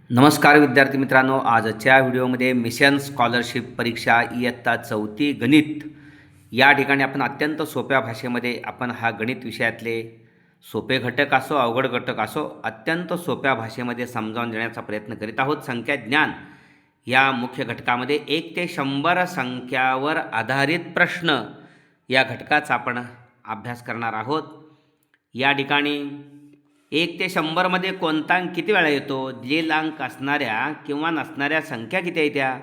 नमस्कार विद्यार्थी मित्रांनो, आजच्या व्हिडिओमध्ये मिशन स्कॉलरशिप परीक्षा इयत्ता 4थी गणित या ठिकाणी आपण अत्यंत सोप्या भाषेमध्ये आपण हा गणित विषयातले सोपे घटक असो अवघड घटक असो अत्यंत सोप्या भाषेमध्ये समजावून देण्याचा प्रयत्न करीत आहोत. संख्या ज्ञान या मुख्य घटकामध्ये 1 ते 100 संख्यावर आधारित प्रश्न या घटकाचा आपण अभ्यास करणार आहोत. या ठिकाणी 1 ते 100मध्ये कोणता अंक किती वेळा येतो, दिलेल अंक असणाऱ्या किंवा नसणाऱ्या संख्या किती येत्या,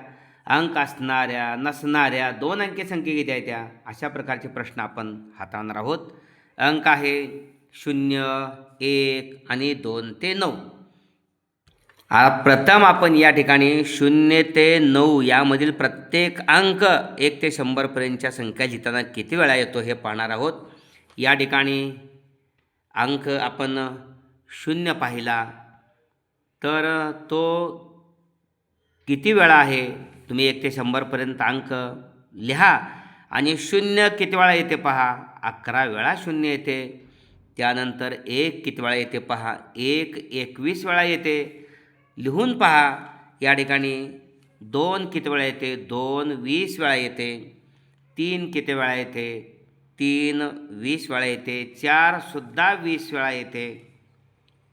अंक असणाऱ्या नसणाऱ्या 2 अंकी संख्या किती येत्या, अशा प्रकारचे प्रश्न आपण हाताळणार आहोत. अंक आहे 0, 1 आणि 2 ते 9. प्रथम आपण या ठिकाणी 0 ते 9 यामधील प्रत्येक अंक 1 ते 100पर्यंतच्या संख्या लिहिताना किती वेळा येतो हे पाहणार आहोत. या ठिकाणी अंक आपण 0 पाहिला तर तो किती वेळा आहे, तुम्ही 1 ते 100पर्यंत अंक लिहा आणि 0 किती वेळा येते पहा, 11 वेळा 0 येते. त्यानंतर 1 किती वेळा येते पहा, 1 21 वेळा येते, लिहून पहा. या ठिकाणी 2 किती वेळा येते, 2 20 वेळा येते. 3 किती वेळा येते, 3 20 वेळा येते. 4 सुद्धा 20 वेळा येते.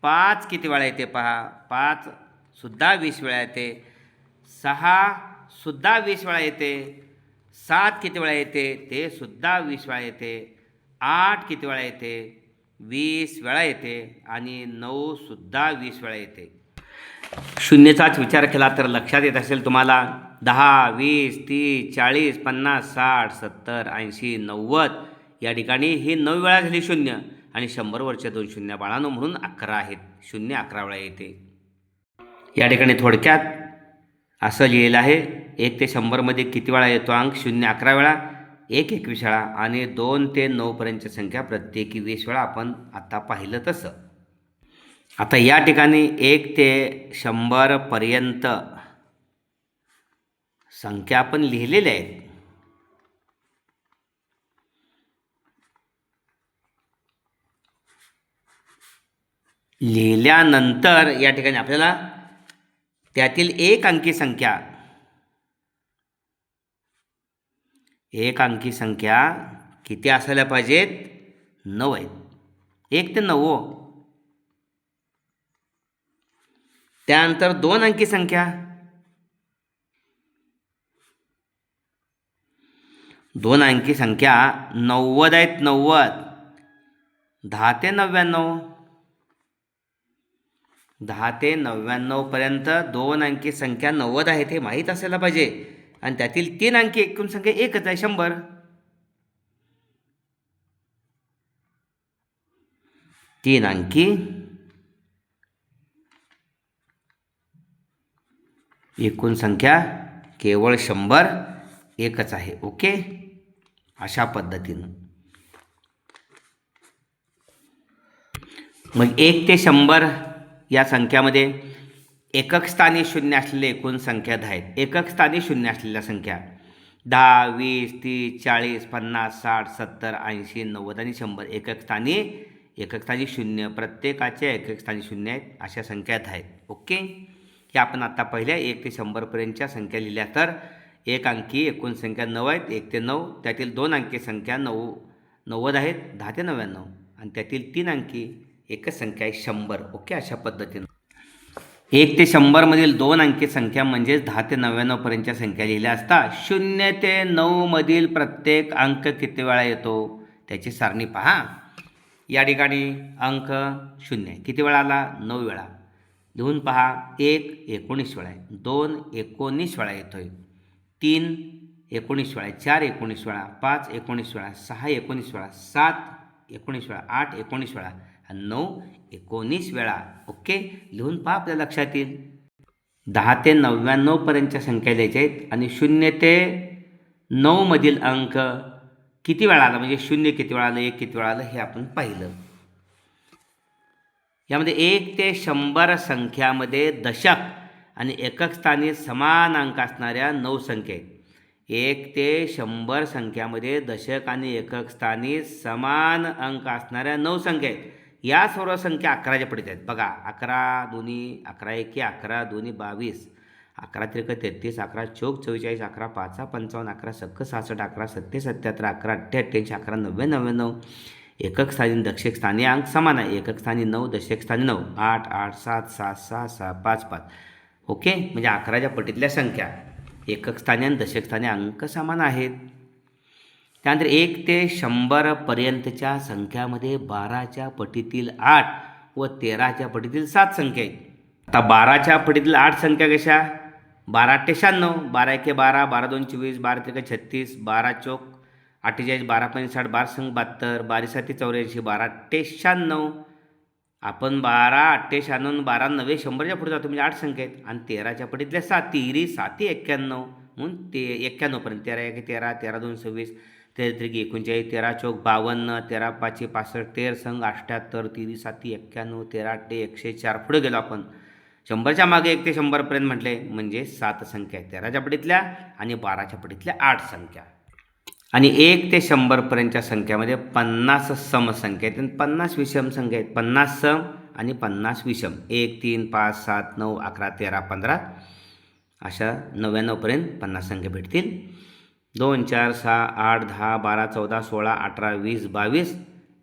5 किती वेळा येते पहा, 5 सुद्धा 20 वेळा येते. 6 सुद्धा 20 वेळा येते. 7 किती वेळा येते, ते सुद्धा 20 वेळा येते. 8 किती वेळा येते, 20 वेळा येते. आणि 9 सुद्धा 20 वेळा येते. शून्यचाच विचार केला तर लक्षात येत असेल तुम्हाला, 10 20 30 40 50 60 70 80 90 या ठिकाणी ही 9 वेळा झाली 0 आणि 100वरच्या 2 शून्य बाळांनो म्हणून 11 आहेत. 0 11 वेळा येते. या ठिकाणी थोडक्यात असं लिहिलेलं आहे, 1 ते 100मध्ये किती वेळा येतो अंक, 0 11 वेळा, 1 21 वेळा आणि 2 ते 9पर्यंतच्या संख्या प्रत्येकी 20 वेळा आपण आता पाहिलं तसं. आता या ठिकाणी 1 ते 100पर्यंत संख्या आपण लिहिलेल्या आहेत. लिहिल्यानंतर या ठिकाणी आपल्याला त्यातील एक अंकी संख्या किती असायला पाहिजेत, 9 आहेत. 1 ते 9. त्यानंतर 2 अंकी संख्या, 2 अंकी संख्या 90 आहेत. 90 10 ते 99, 10 ते 99पर्यंत 2 अंकी संख्या 90 आहेत हे माहीत असायला पाहिजे. आणि त्यातील 3 अंकी एकूण संख्या एकच आहे, 100. 3 अंकी एकूण संख्या केवळ 100 एकच आहे. ओके, अशा पद्धतीनं मग 1 ते 100 या संख्यामध्ये एकक स्थानी 0 असलेल्या एकूण संख्या 10 आहेत. एकक स्थानी 0 असलेल्या संख्या 10 20 30 40 50 60 70 80 90 आणि 100. एकक स्थानी 0, प्रत्येकाच्या एकक स्थानी 0 आहेत. अशा संख्या 10 आहेत. ओके, हे आपण आता पहिल्या 1 ते 100पर्यंतच्या संख्या लिहिल्या तर एक अंकी एकूण संख्या 9 आहेत. 1 ते 9 त्यातील 2 अंकी संख्या 90 आहेत, 10 ते 99 आणि त्यातील 3 अंकी एकच संख्या आहे, 100. ओके, अशा पद्धतीनं 1 ते 100मधील 2 अंकी संख्या म्हणजेच 10 ते 99पर्यंतच्या संख्या लिहिल्या असता 0 ते 9मधील प्रत्येक अंक किती वेळा येतो त्याची सारणी पहा. या ठिकाणी अंक 0 किती वेळा आला, 9 वेळा, लिहून पहा. 1 19 वेळा आहे, 2 19 वेळा येतोय, 3 19 वेळा, 4 19 वेळा, 5 19 वेळा, 6 19 वेळा, 7 19 वेळा, 8 19 वेळा आणि 9 19 वेळा. ओके, लिहून पहा, आपल्या लक्षात येईल. 10 ते 99पर्यंतच्या संख्या लिहायच्या आहेत आणि 0 ते 9मधील अंक किती वेळा आला, म्हणजे 0 किती वेळा आलं, 1 किती वेळा आलं हे आपण पाहिलं. यामध्ये 1 ते 100 संख्यामध्ये दशक आणि एकक स्थानी समान अंक असणाऱ्या 9 संख्या आहेत. 1 ते 100 संख्यामध्ये दशक आणि एकक स्थानी समान अंक असणाऱ्या 9 संख्या आहेत. या सर्व संख्या 11च्या पटीत आहेत. बघा 11 दोन्ही 11 एके 11 दोन्ही 22, 11 त्रिक 33, 11 चौक 44, 11 पाचा 55, 11 सक्क 66, 11 सत्ते 77, 11 अठ्ठे 88, 11 नव्वे 99. एकक स्थानी दशक स्थानी अंक समान आहे. एकक स्थानी 9, दशक स्थानी 9, 8 8 7 7 6 6 5 5. ओके, म्हणजे 11च्या पटीतल्या संख्या एकक स्थानी आणि दशक स्थानी अंक समान आहेत. त्यानंतर 1 ते 100 पर्यंतच्या संख्यामध्ये 12च्या पटीतील 8 व 13च्या पटीतील 7 संख्या आहेत. आता 12च्या पटीतील 8 संख्या कशा? 12 8 96, 12 1 12, 12 2 24, 12 3 36, 12 चौक 48, 12 5 60, 12 संग 72, 12 7 84, 12 8 96. आपण 12 8 96, 12 9 100च्या पुढे जातो म्हणजे 8 संख्या आहेत. आणि 13च्या पटीतल्या 7 तिरी 7 91 म्हणून ते 91 पर्यंत 13 1 13, 13 2 26, 13 3 39, 13 चौक 52, 13 5 65, 13 संघ 78, तिरी 7 91, 13 8 104. पुढे गेलो आपण 100च्या मागे 1 ते 100 पर्यंत म्हटले म्हणजे 7 संख्या आहेत 13च्या पटीतल्या आणि 12च्या पटीतल्या 8 संख्या. आणि 1 ते 100 पर्यंतच्या संख्यामध्ये 50 समसंख्या आहेत आणि 50 विषम संख्या आहेत. 50 सम आणि 50 विषम. 1 3 5 7 9 11 13 15 अशा 99 पर्यंत 50 संख्या भेटतील. 2 4 6 8 10 12 14 16 18 20 22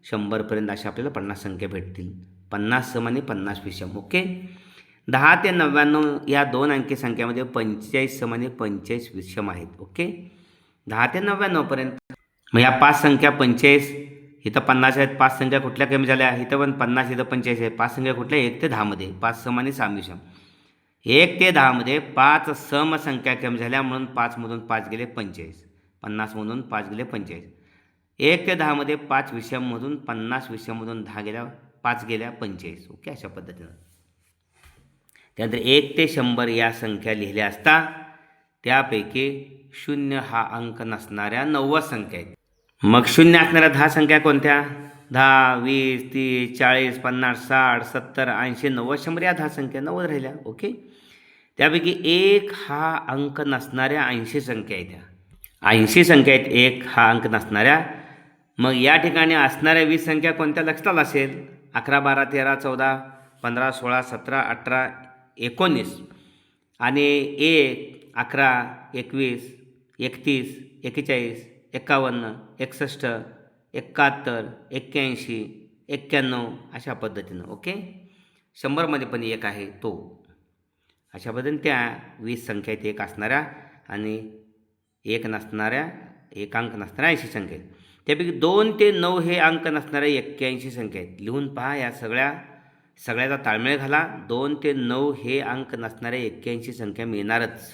100 पर्यंत अशा आपल्याला 50 संख्या भेटतील. 50 सम आणि 50 विषम. ओके, 10 ते 99 या दोन अंकी संख्यामध्ये 45 सम आणि 45 विषम आहेत. ओके, 10 ते 99 पर्यंत. मग या 5 संख्या 45 इथं 50 आहेत. 5 संख्या कुठल्या कमी झाल्या? इथं पण 50 इथं 45 आहे. 5 संख्या कुठल्या? 1 ते 10 मध्ये 5 सम आणि 6 विषम. 1 ते 10 मध्ये 5 सम संख्या कमी झाल्या म्हणून 5 मधून 5 गेले 45, 50 मधून 5 गेले 45. 1 ते 10 मध्ये 5 विषम मधून 50 विषम मधून 10 गेल्या 5 गेल्या 45. ओके, अशा पद्धतीनं. त्यानंतर 1 ते 100 या संख्या लिहिल्या असता त्यापैकी 0 हा अंक नसणाऱ्या 90 संख्या आहेत. मग 0 असणाऱ्या 10 संख्या कोणत्या? 10 20 30 40 50 60 70 80 90 100 या 10 संख्या 90 राहिल्या. ओके, त्यापैकी 1 हा अंक नसणाऱ्या 80 संख्या आहेत. 80 संख्या आहेत 1 हा अंक नसणाऱ्या. मग या ठिकाणी असणाऱ्या 20 संख्या कोणत्या लक्षात आलं असेल? 11 12 13 14 15 16 17 18 19 आणि 1 11 21 31 41 51 61 71 81 91 अशा पद्धतीनं. ओके, 100मध्ये पण 1 आहे तो. अशा पद्धतीने त्या 20 संख्या आहेत 1 असणाऱ्या आणि 1 नसणाऱ्या 1 अंक नसणाऱ्या 80 संख्या आहेत. त्यापैकी 2 ते 9 हे अंक नसणाऱ्या 81 संख्या आहेत. लिहून पहा, या सगळ्याचा ताळमेळ घाला. 2 ते 9 हे अंक नसणाऱ्या 81 संख्या मिळणारच.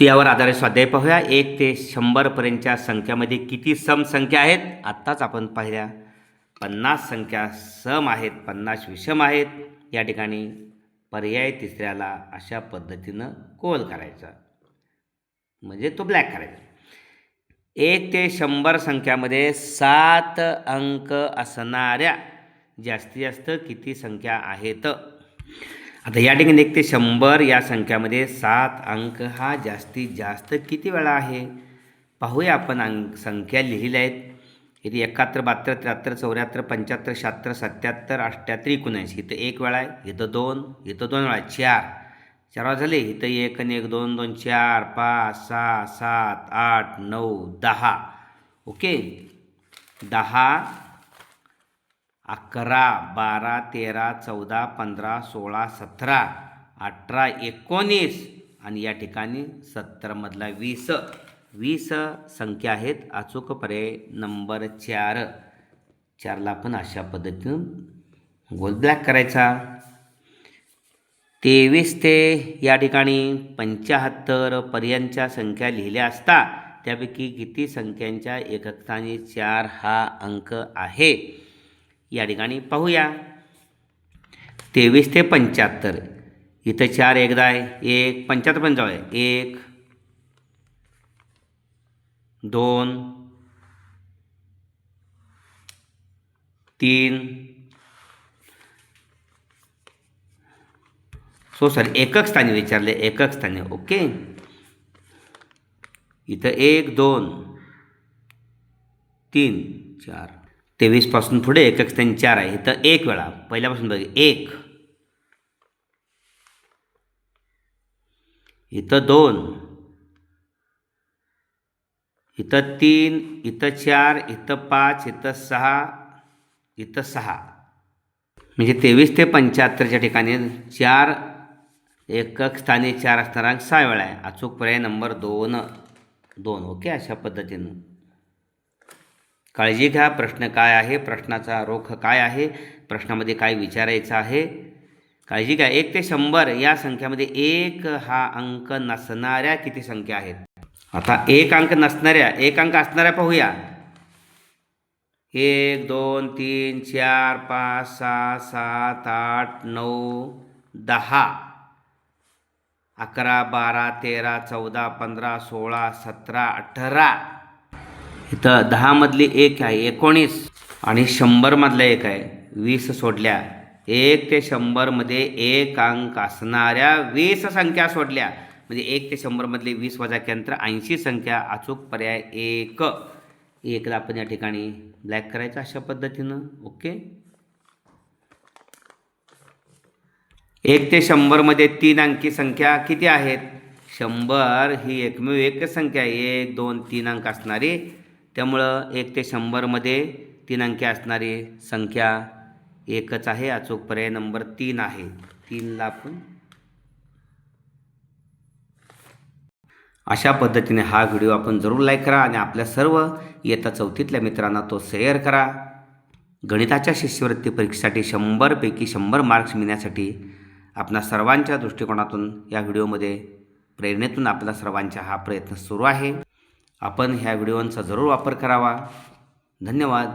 यावर आधारित स्वाध्याय पाहूया. 1 ते 100 पर्यंतच्या संख्यामध्ये किती सम संख्या आहेत? आत्ताच आपण पाहिल्या 50 संख्या सम आहेत, 50 विषम आहेत. या ठिकाणी पर्याय तिसऱ्याला अशा पद्धतीनं कोल करायचा म्हणजे तो ब्लॅक करायचा. 1 ते 100 संख्यामध्ये 7 अंक असणाऱ्या जास्तीत जास्त किती संख्या आहेत? आता या ठिकाणी 1 ते 100 या संख्यामध्ये 7 अंक हा जास्तीत जास्त किती वेळा आहे? पाहूया आपण. संख्या लिहिल्या आहेत इथे 71 72 73 74 75 76 77 78 79. इथं 1 वेळा आहे, इथं 2, इथं 2 वेळा, 4 वेळा झाले. इथं 1 आणि 1 2 2 4 5 6 7 8 9 10. ओके, 10 11 12 13 14 15 16 17 18 19 आणि या ठिकाणी 70 मधला 20 संख्या आहेत. अचूक पर्याय नंबर 4ला आपण अशा पद्धतीनं गोल ब्लॅक करायचा. 23 ते या ठिकाणी 75 पर्यंतच्या संख्या लिहिल्या असता त्यापैकी किती संख्यांच्या एकक स्थानी 4 हा अंक आहे? या ठिकाणी पाहूया. 23 ते 75 इथं 4 एकदा आहे, 1 75 पण जाऊ आहे, 1 2 3 एकक स्थानी विचारले, एकक स्थानी. ओके, इथं 1 2 3 4 23 पुढे एकक स्थानी 4 आहे. इथं 1 वेळा पहिल्यापासून बघ 1, इथं 2, इथं 3, इथं 4, इथं 5, इथं 6, इथं 6. म्हणजे 23 ते 75च्या ठिकाणी 4 एकक स्थानी 4 असणारा अंक 6 वेळा आहे. अचूक पर्याय नंबर 2. ओके, अशा पद्धतीनं काळजी घ्या. प्रश्न काय आहे, प्रश्नाचा रोख काय आहे, प्रश्नामध्ये काय विचारायचं आहे, काळजी घ्या. 1 ते 100 या संख्यामध्ये 1 हा अंक नसणाऱ्या किती संख्या आहेत? आता 1 अंक नसणाऱ्या, 1 अंक असणाऱ्या पाहूया. 1, 2, 3, 4, 5, 6, 7, 8, 9, 10, 11, 12, 13, 14, 15, 16, 17, 18. इथं 10 मधली 1 आहे 19 आणि 100 मधला 1 आहे 20 सोडल्या. 1 ते 100 मध्ये 1 अंक असणाऱ्या 20 संख्या सोडल्या. म्हणजे 1 ते 100 मधले 20 वजा केल्यानंतर 80 संख्या. अचूक पर्याय 1ला आपण या ठिकाणी ब्लॅक करायचं अशा पद्धतीनं. ओके, 1 ते 100 मध्ये 3 अंकी संख्या किती आहेत? 100 ही एकमेव एकच संख्या आहे, 1, 2, 3 अंक असणारी. त्यामुळं 1 ते 100 मध्ये 3 अंकी असणारी संख्या एकच आहे. अचूक पर्याय नंबर 3 आहे. 3ला आपण अशा पद्धतीने हा व्हिडिओ आपण जरूर लाईक करा आणि आपल्या सर्व इयत्ता 4थीतल्या मित्रांना तो शेअर करा. गणिताच्या शिष्यवृत्ती परीक्षेसाठी 100 पैकी 100 मार्क्स मिळण्यासाठी आपणा सर्वांच्या दृष्टिकोनातून या व्हिडिओमध्ये प्रेरणेतून आपल्या सर्वांचा हा प्रयत्न सुरू आहे. आपण ह्या व्हिडिओंचा जरूर वापर करावा. धन्यवाद.